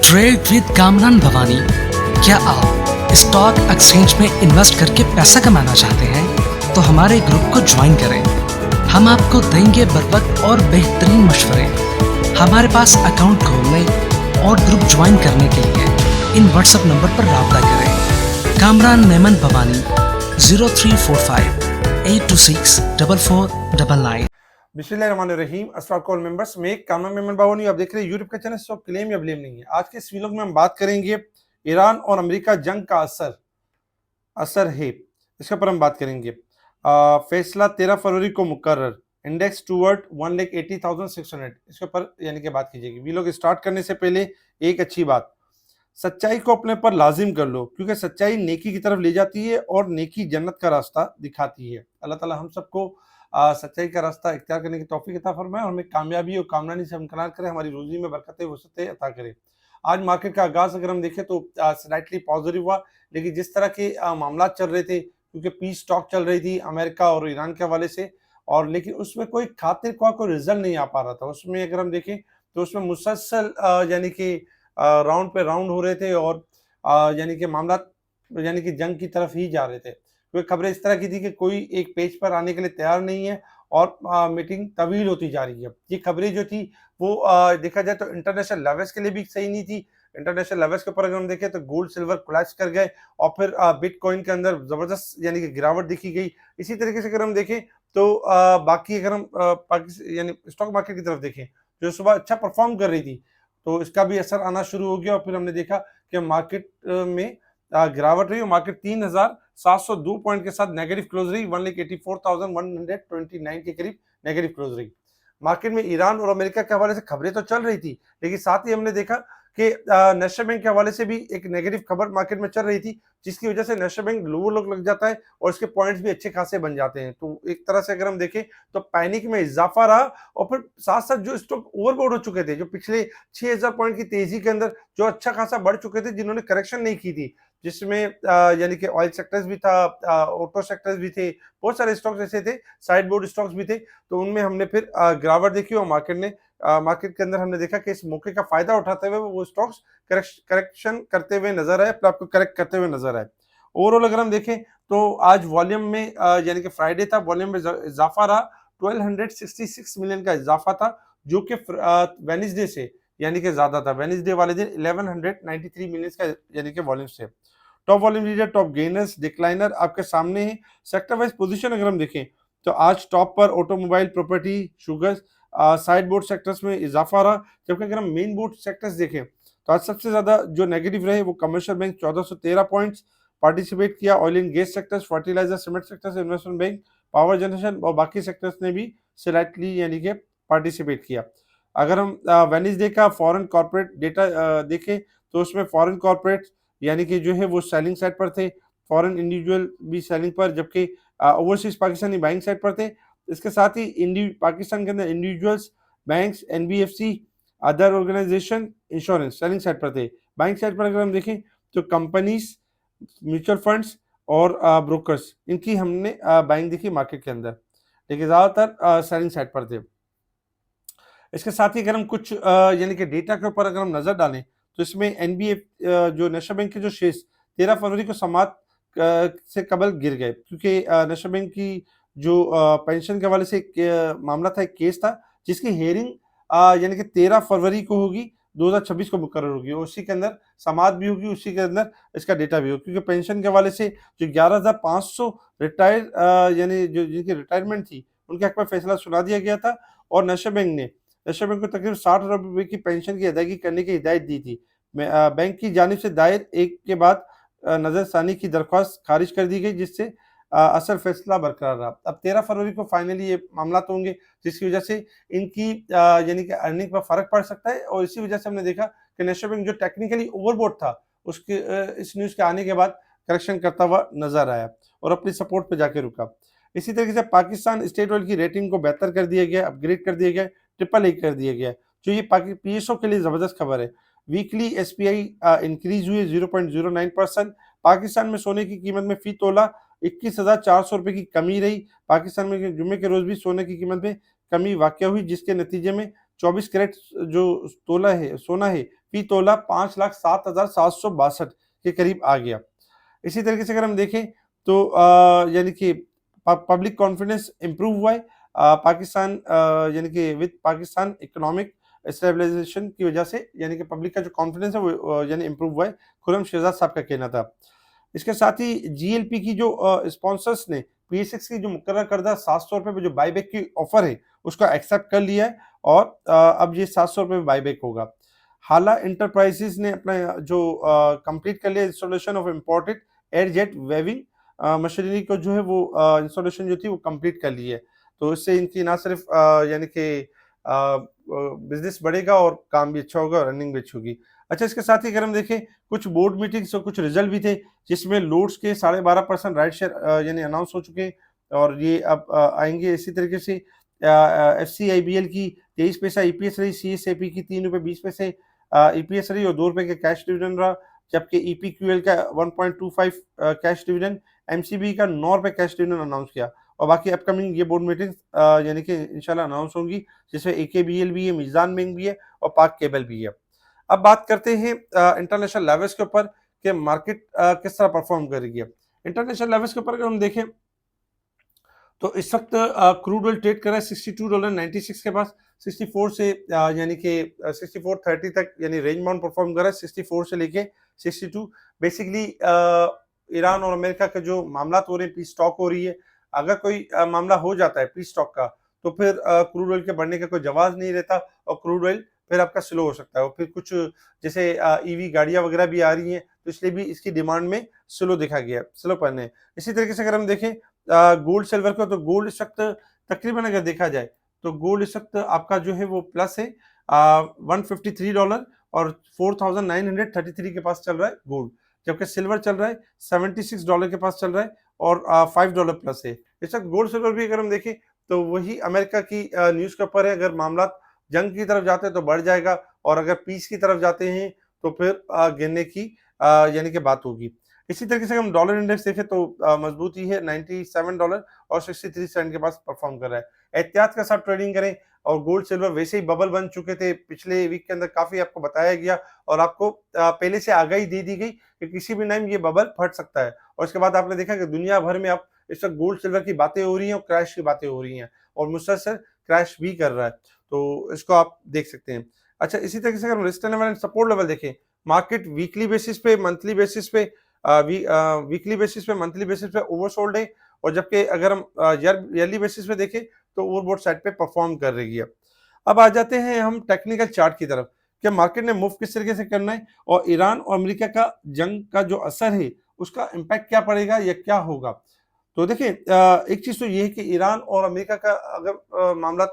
Trade with Kamran Bhavani. क्या आप stock exchange में इन्वेस्ट करके पैसा कमाना चाहते हैं तो हमारे ग्रुप को ज्वाइन करें। हम आपको देंगे बर वक्त और बेहतरीन मशवरे। हमारे पास अकाउंट खोलने और ग्रुप ज्वाइन करने के लिए इन व्हाट्सएप नंबर पर राब्ता करें। कामरान मेमन भवानी 0345 826 4499। बिस्मिल्लाहिर्रहमानिर्रहीम। अस्सलाम वालेकुम मेंबर्स, मैं कामरान मेमन बावनी, आप देख रहे हैं यूट्यूब का चैनल। सब क्लेम या ब्लेम नहीं है। आज के इस वीडियो में हम बात करेंगे ईरान और अमेरिका जंग का असर है, इसके ऊपर हम बात करेंगे। फैसला 13 फरवरी को मुकर्रर, इंडेक्स टूवर्ड 1,80,600, इसके ऊपर यानी कि बात कीजिएगी। वीडियो स्टार्ट करने से पहले एक अच्छी बात, सच्चाई को अपने पर लाजिम कर लो, क्योंकि सच्चाई नेकी की तरफ ले जाती है और नेकी जन्नत का रास्ता दिखाती है। अल्लाह ताला हम सबको सच्चाई का रास्ता इख्तियार करने की तौफीक अता फरमाए और हमें कामयाबी और कामरानी से हमकनार करे, हमारी रोजी में बरकतें वसअतें अता करे। आज मार्केट का आगाज अगर हम देखें तो स्लाइटली पॉजिटिव हुआ, लेकिन जिस तरह के मामला चल रहे थे, क्योंकि पीस टॉक चल रही थी अमेरिका और ईरान के हवाले से, और लेकिन उसमें कोई खातिर ख्वाह कोई रिजल्ट नहीं आ पा रहा था। उसमें अगर हम देखें तो उसमें मुसलसल यानी कि राउंड पे राउंड हो रहे थे और यानी कि मामला यानी कि जंग की तरफ ही जा रहे थे, क्योंकि खबरें इस तरह की थी कि कोई एक पेज पर आने के लिए तैयार नहीं है और मीटिंग तवील होती जा रही है। ये खबरें जो थी वो देखा जाए तो इंटरनेशनल लेवल्स के लिए भी सही नहीं थी। इंटरनेशनल लेवल्स के ऊपर अगर हम देखें तो गोल्ड सिल्वर कोलैप्स कर गए और फिर बिटकॉइन के अंदर जबरदस्त यानी कि गिरावट दिखी गई। इसी तरीके से अगर हम देखें तो बाकी अगर हम पाकिस्तान यानी स्टॉक मार्केट की तरफ देखें, जो सुबह अच्छा परफॉर्म कर रही थी, तो इसका भी असर आना शुरू हो गया और फिर हमने देखा कि मार्केट में गिरावट रही और मार्केट 3,702 पॉइंट के साथ नेगेटिव क्लोज रही। 1,84,129 के करीब नेगेटिव क्लोज रही। मार्केट में ईरान और अमेरिका के हवाले से खबरें तो चल रही थी, लेकिन साथ ही हमने देखा कि नेशनल बैंक के हवाले से भी एक नेगेटिव खबर मार्केट में चल रही थी, जिसकी वजह से नेशनल बैंक लोअर लोग लग जाता है और इसके पॉइंट्स भी अच्छे खासे बन जाते हैं। तो एक तरह से अगर हम देखें तो पैनिक में इजाफा रहा और फिर साथ साथ जो स्टॉक ओवरबॉट हो चुके थे, जो पिछले 6,000 पॉइंट की तेजी के अंदर जो अच्छा खासा बढ़ चुके थे, जिन्होंने करेक्शन नहीं की थी, जिसमें यानी कि ऑयल सेक्टर्स भी था, ऑटो सेक्टर्स भी थे, बहुत सारे स्टॉक्स ऐसे थे, साइड बोर्ड स्टॉक्स भी थे, तो उनमें हमने फिर गिरावट देखी और मार्केट के अंदर हमने देखा कि इस मौके का फायदा उठाते हुए वो स्टॉक्स करेक्शन करते हुए नजर आए, अपने आपको करेक्ट करते हुए नजर आए। ओवरऑल अगर हम देखें तो आज वॉल्यूम में यानी कि फ्राइडे था, वॉल्यूम में इजाफा रहा, 1266 मिलियन का इजाफा था, जो कि वेडनेसडे से यानी कि ज्यादा था। वेडनेसडे वाले दिन 1193 मिलियन का यानी कि वॉल्यूम से। Top volume leader, top gainers, decliner आपके सामने है। सेक्टर वाइज पोजीशन अगर हम देखें तो आज टॉप पर automobile, property, sugars, side board sectors में इजाफा रहा, जबकि अगर हम मेन बोर्ड सेक्टर्स देखें तो आज सबसे ज्यादा जो नेगेटिव रहे वो कमर्शियल बैंक 1413 पॉइंट्स पार्टिसिपेट किया, oil and gas sectors, fertiliser, cement sectors, investment bank, power generation और बाकी सेक्टर्स ने भी स्लाइटली यानी कि पार्टिसिपेट किया। अगर हम वेडनेसडे का फॉरेन कॉर्पोरेट डेटा देखें तो उसमें फॉरेन कॉर्पोरेट यानी कि जो है वो सेलिंग साइड पर थे, फॉरेन इंडिविजुअल भी सेलिंग पर, जबकि ओवरसीज पाकिस्तानी बाइंग साइड पर थे। इसके साथ ही पाकिस्तान के अंदर individuals, banks, NBFC, other organisation, insurance selling side पर थे। बाइंग साइड पर अगर हम देखें तो कंपनीज, म्यूचुअल फंड्स और ब्रोकर्स, इनकी हमने बाइंग देखी मार्केट के अंदर, लेकिन ज्यादातर सेलिंग साइड पर थे। इसके साथ ही अगर हम कुछ यानी कि डेटा के ऊपर अगर हम नजर डालें तो इसमें एनबीएफ जो नेशनल बैंक के जो शेयर्स 13 फरवरी को समाप्त से कबल गिर गए, क्योंकि नेशनल बैंक की जो पेंशन के हवाले से एक मामला था, एक केस था, जिसकी हियरिंग यानी कि 13 फरवरी को होगी, 2026 को मुकर्रर होगी और उसी के अंदर समाप्त भी होगी, उसी के अंदर इसका डेटा भी होगा, क्योंकि पेंशन के हवाले से जो 11,500 रिटायर यानी जो जिनकी रिटायरमेंट थी उनके हक में फैसला सुना दिया गया था और नेशनल बैंक को तकरीबन 60 अरब रुपए की पेंशन की अदायगी करने की हिदायत दी थी। बैंक की जानिब से दायर एक के बाद नजरसानी की दरख्वास्त खारिज कर दी गई, जिससे असल फैसला बरकरार रहा। अब 13 फरवरी को फाइनली ये मामला तो होंगे, जिसकी वजह से इनकी यानी कि अर्निंग पर फर्क पड़ सकता है और इसी वजह से हमने देखा कि नेशनल बैंक जो टेक्निकली ओवरबोट था उसके इस न्यूज के आने के बाद करेक्शन करता हुआ नजर आया और अपनी सपोर्ट पे जाके रुका। इसी तरीके से पाकिस्तान स्टेट ऑयल की रेटिंग को बेहतर कर दिया गया, अपग्रेड कर दिया गया, AAA कर दिया गया, जो ये पीएसओ के लिए जबरदस्त खबर है। वीकली एसपीआई इंक्रीज हुई 0.09%। पाकिस्तान में सोने की कीमत में फी तोला 21,400 रुपए की कमी रही। पाकिस्तान में जुम्मे के रोज भी सोने की कीमत में कमी वाक़या हुई, जिसके नतीजे में 24 कैरेट जो तोला है सोना है फी तोला 5,07,762 के करीब आ गया। इसी तरीके से अगर हम देखें तो यानी कि पब्लिक कॉन्फिडेंस इम्प्रूव हुआ है पाकिस्तान यानी कि विद पाकिस्तान इकोनॉमिक स्टेबलाइजेशन की वजह से, यानी कि पब्लिक का जो कॉन्फिडेंस है वो यानी इम्प्रूव हुआ है, खुर्रम शहजाद साहब का कहना था। इसके साथ ही जीएलपी की जो स्पॉन्सर्स ने पी6 की जो मुकर्रर करदा 700 रुपए पे जो बाईबैक की ऑफर है उसको एक्सेप्ट कर लिया है और अब ये 700 रुपए में बाईबैक होगा। हाला इंटरप्राइजेज ने अपना जो कंप्लीट कर लिया installation of imported air jet weaving machinery को जो है वो इंस्टॉलेशन जो थी वो कंप्लीट कर ली है। तो इससे इनकी ना सिर्फ यानी कि बिजनेस बढ़ेगा और काम भी अच्छा होगा और रनिंग भी अच्छी होगी। अच्छा, इसके साथ ही अगर हम देखें कुछ बोर्ड मीटिंग्स और कुछ रिजल्ट भी थे जिसमें लोड्स के 12.5% राइट शेयर यानी अनाउंस हो चुके हैं और ये अब आएंगे। इसी तरीके से एफसीआईबीएल की 23 पैसा ईपीएस रही, सीएसएपी की 3 रुपये 20 पैसे ईपीएस रही और 2 रुपये का कैश डिविडेंड रहा, जबकि ईपीक्यूएल का 1.25 कैश डिविडेंड, एमसीबी का 9 रुपये कैश डिविडेंड अनाउंस किया और बाकी अपकमिंग ये बोर्ड मीटिंग्स यानी कि इंशाल्लाह अनाउंस होंगी, जिसमें एकेबीएल भी है, मीज़ान बैंक भी है और पाक केबल भी है। अब बात करते हैं इंटरनेशनल लेवल्स के ऊपर कि मार्केट किस तरह परफॉर्म करेगी। इंटरनेशनल लेवल्स के ऊपर अगर हम देखें तो इस वक्त क्रूड ऑयल ट्रेड कर रहा है $62.96 के पास, 64 से यानी कि 64.30 तक यानी रेंज बाउंड परफॉर्म कर रहा है, 64 से लेके 62। बेसिकली ईरान और अमेरिका के जो मामला हो रहे हैं, पीस टॉक हो रही है, अगर कोई मामला हो जाता है पीस टॉक का तो फिर क्रूड ऑयल के बढ़ने का कोई जवाब नहीं रहता और क्रूड ऑयल फिर आपका स्लो हो सकता है और फिर कुछ जैसे ईवी गाड़ियां वगैरह भी आ रही हैं तो इसलिए भी इसकी डिमांड में स्लो देखा गया, स्लो पड़ने। इसी तरीके से अगर हम देखें गोल्ड सिल्वर को, तो गोल्ड इस वक्त तकरीबन अगर देखा जाए तो गोल्ड इस वक्त आपका जो है वो प्लस है $153 और 4,933 के पास चल रहा है गोल्ड, जबकि सिल्वर चल रहा है $76 के पास चल रहा है और $5 प्लस है इस वक्त। गोल्ड सिल्वर भी अगर हम देखें तो वही अमेरिका की न्यूज़ के ऊपर है, अगर मामला जंग की तरफ जाते हैं तो बढ़ जाएगा और अगर पीस की तरफ जाते हैं तो फिर गिरने की यानी कि बात होगी। इसी तरीके से हम डॉलर इंडेक्स देखें तो मजबूती है $97 और 63 सेंट के पास परफॉर्म कर रहा है। एहतियात के साथ ट्रेडिंग करें और गोल्ड सिल्वर वैसे ही बबल बन चुके थे पिछले वीक के अंदर, काफी आपको बताया गया और आपको पहले से आगाही दे दी गई कि किसी भी टाइम ये बबल फट सकता है। और इसके बाद आपने देखा कि दुनिया भर में अब इस वक्त गोल्ड सिल्वर की बातें हो रही हैं और क्रैश की बातें हो रही हैं और मुसलसल क्रैश भी कर रहा है, तो इसको आप देख सकते हैं। अच्छा, इसी तरीके से अगर resistance level and support level देखें, मार्केट वीकली बेसिस पे, मंथली बेसिस पे, वीकली बेसिस पे, मंथली बेसिस पे ओवरसोल्ड है और जबकि अगर हम ईयरली बेसिस पे देखें तो ओवरबॉट साइड पे परफॉर्म कर रही है। अब आ जाते हैं हम टेक्निकल चार्ट की तरफ कि मार्केट ने मूव किस तरीके से करना है और ईरान और अमेरिका का जंग का जो असर है उसका इम्पैक्ट क्या पड़ेगा या क्या होगा। तो देखिए एक चीज तो ये है कि ईरान और अमेरिका का अगर मामला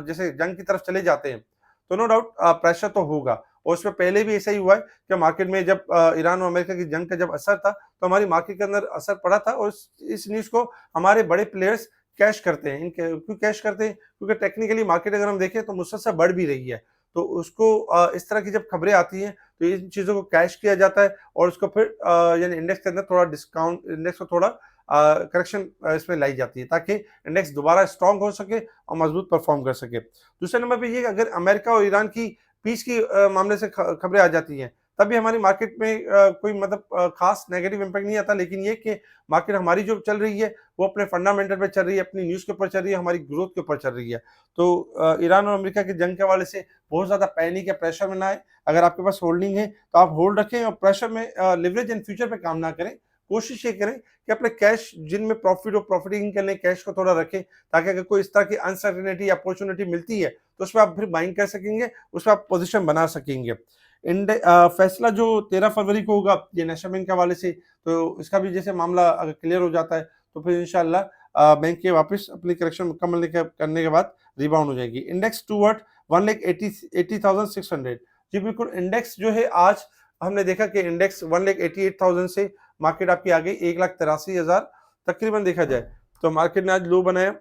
जैसे जंग की तरफ चले जाते हैं तो नो डाउट प्रेशर तो होगा और उसमें पहले भी ऐसा ही हुआ है कि मार्केट में जब ईरान और अमेरिका की जंग का जब असर था तो हमारी मार्केट के अंदर असर पड़ा था और इस न्यूज को हमारे बड़े प्लेयर्स कैश करते हैं। क्यों कैश करते हैं? क्योंकि टेक्निकली मार्केट अगर हम देखें तो मुसलसल बढ़ भी रही है, तो उसको इस तरह की जब खबरें आती हैं तो इन चीज़ों को कैश किया जाता है और उसको फिर यानी इंडेक्स के अंदर थोड़ा डिस्काउंट, इंडेक्स को थोड़ा करेक्शन इसमें लाई जाती है ताकि इंडेक्स दोबारा स्ट्रांग हो सके और मजबूत परफॉर्म कर सके। दूसरे नंबर पे ये कि अगर अमेरिका और ईरान की पीस की मामले से खबरें आ जाती हैं तब भी हमारी मार्केट में कोई मतलब खास नेगेटिव इम्पैक्ट नहीं आता, लेकिन ये कि मार्केट हमारी जो चल रही है वो अपने फंडामेंटल पे चल रही है, अपनी न्यूज़ के ऊपर चल रही है, हमारी ग्रोथ के ऊपर चल रही है। तो ईरान और अमेरिका की जंग के हवाले से बहुत ज़्यादा पैनिक या प्रेशर में ना आए। अगर आपके पास होल्डिंग है तो आप होल्ड रखें और प्रेशर में लिवरेज एंड फ्यूचर पे काम ना करें। कोशिश ये करें कि अपने कैश जिनमें प्रॉफिट और प्रॉफिटिंग के लिए कैश को थोड़ा रखें ताकि अगर कोई इस तरह की अनसर्टेनिटी अपॉर्चुनिटी मिलती है तो उसमें आप फिर बाइंग कर सकेंगे, उसमें आप पोजीशन बना सकेंगे। फैसला जो 13 फरवरी को होगा ये नेशनल बैंक के हवाले से, तो इसका भी जैसे मामला अगर क्लियर हो जाता है तो फिर इंशाल्लाह बैंक के वापस अपनी करेक्शन मुकम्मल करने के बाद रिबाउंड हो जाएगी। Index toward 1,80,600। जी बिल्कुल, इंडेक्स जो है आज हमने देखा कि इंडेक्स 1,88,000 से मार्केट आपकी आ गई 1,83,000 तकरीबन देखा जाए तो मार्केट ने आज लो बनाया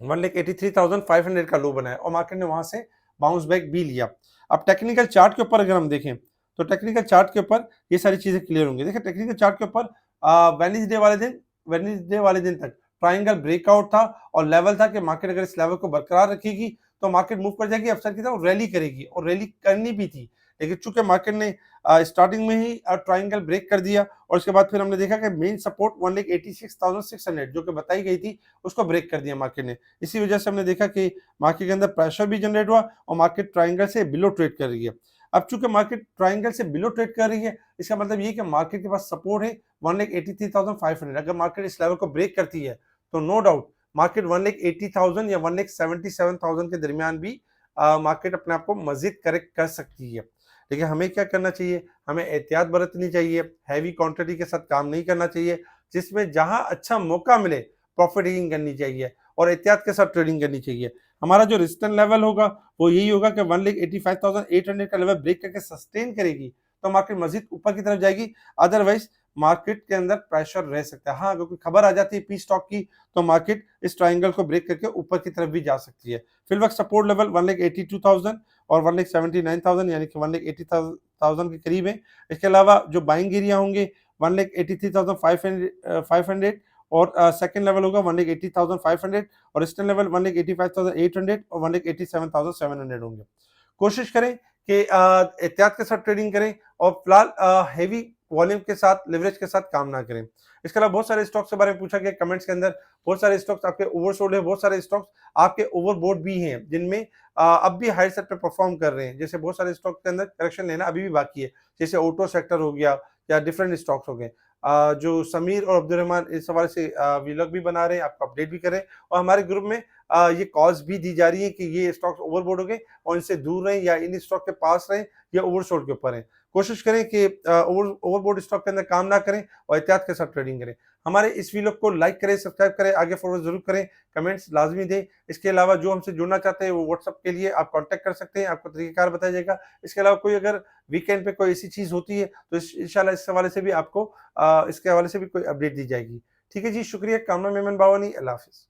1,83,500 का लो बनाया और मार्केट ने वहां से बाउंस बैक भी लिया। अब टेक्निकल चार्ट के ऊपर अगर हम देखें तो टेक्निकल चार्ट के ऊपर ये सारी चीजें क्लियर होंगी। देखिए टेक्निकल चार्ट के ऊपर वेडनेसडे वाले दिन तक ट्रायंगल ब्रेकआउट था और लेवल था कि मार्केट अगर इस लेवल को बरकरार रखेगी तो मार्केट मूव कर जाएगी अपसाइड की तरफ, रैली करेगी और रैली करनी भी थी। लेकिन चूंकि मार्केट ने स्टार्टिंग में ही ट्रायंगल ब्रेक कर दिया और उसके बाद फिर हमने देखा कि मेन सपोर्ट 1,86,600 जो कि बताई गई थी उसको ब्रेक कर दिया मार्केट ने। इसी वजह से हमने देखा कि मार्केट के अंदर प्रेशर भी जनरेट हुआ और मार्केट ट्रायंगल से बिलो ट्रेड कर रही है। अब चूंकि मार्केट ट्रायंगल से बिलो ट्रेड कर रही है, इसका मतलब ये कि मार्केट के पास सपोर्ट है 1,83,500। अगर मार्केट इस लेवल को ब्रेक करती है तो नो डाउट मार्केट 1,80,000 या 1,77,000 के दरमियान भी मार्केट अपने आप को मजीद करेक्ट कर सकती है। लेकिन हमें क्या करना चाहिए, हमें एहतियात बरतनी चाहिए, हैवी क्वांटिटी के साथ काम नहीं करना चाहिए, जिसमें जहां अच्छा मौका मिले प्रॉफिट टेकिंग करनी चाहिए और एहतियात के साथ ट्रेडिंग करनी चाहिए। हमारा जो रेजिस्टेंस लेवल होगा वो यही होगा कि 1,85,800 का लेवल ब्रेक करके सस्टेन करेगी तो मार्केट मजीद ऊपर की तरफ जाएगी, अदरवाइज मार्केट के अंदर प्रेशर रह सकता है। हाँ, अगर कोई खबर आ जाती है पी स्टॉक की तो मार्केट इस ट्रायंगल को ब्रेक करके ऊपर की तरफ भी जा सकती है। फिलहाल सपोर्ट लेवल 1,82,000 और 1,79,000 यानी कि 1,80,000 के करीब है। इसके अलावा जो बाइंग एरिया होंगे 1,83,500 और सेकंड लेवल होगा 1,80,500 और रेजिस्टेंस लेवल 1,85,800 और 1,87,700 होंगे। कोशिश करें कि एहतियात के साथ ट्रेडिंग करें और फिलहाल हेवी वॉल्यूम के साथ लेवरेज के साथ काम ना करें। इसके अलावा बहुत सारे स्टॉक्स के बारे में पूछा गया कमेंट्स के अंदर, बहुत सारे स्टॉक्स आपके ओवरसोल्ड है, बहुत सारे स्टॉक्स आपके ओवरबोट भी हैं जिनमें अब भी हाई सेट पे परफॉर्म कर रहे हैं। जैसे बहुत सारे स्टॉक के अंदर करेक्शन लेना अभी भी बाकी है, जैसे ऑटो सेक्टर हो गया या डिफरेंट स्टॉक्स हो गए। जो समीर और अब्दुल रहमान इस हवाले से व्लॉग भी बना रहे हैं, आपको अपडेट भी करें और हमारे ग्रुप में ये कॉल्स भी दी जा रही है कि ये स्टॉक्स ओवरबोट हो गए और इनसे दूर रहें या इन स्टॉक के पास रहें या ओवरसोल्ड के ऊपर हैं। कोशिश करें कि ओवरबोट स्टॉक के अंदर काम ना करें और एहतियात के साथ ट्रेडिंग करें। हमारे इस व्लॉग को लाइक करें, सब्सक्राइब करें, आगे फॉरवर्ड जरूर करें, कमेंट्स लाजमी दें। इसके अलावा जो हमसे जुड़ना चाहते हैं वो व्हाट्सएप के लिए आप कांटेक्ट कर सकते हैं, आपको तरीकेकार बताया जाएगा। इसके अलावा कोई अगर वीकेंड पे कोई ऐसी चीज़ होती है तो इंशाल्लाह इस हवाले से भी आपको इसके हवाले से भी कोई अपडेट दी जाएगी। ठीक है जी, शुक्रिया। कामना मेमन बावानी, अल्लाह हाफिज़।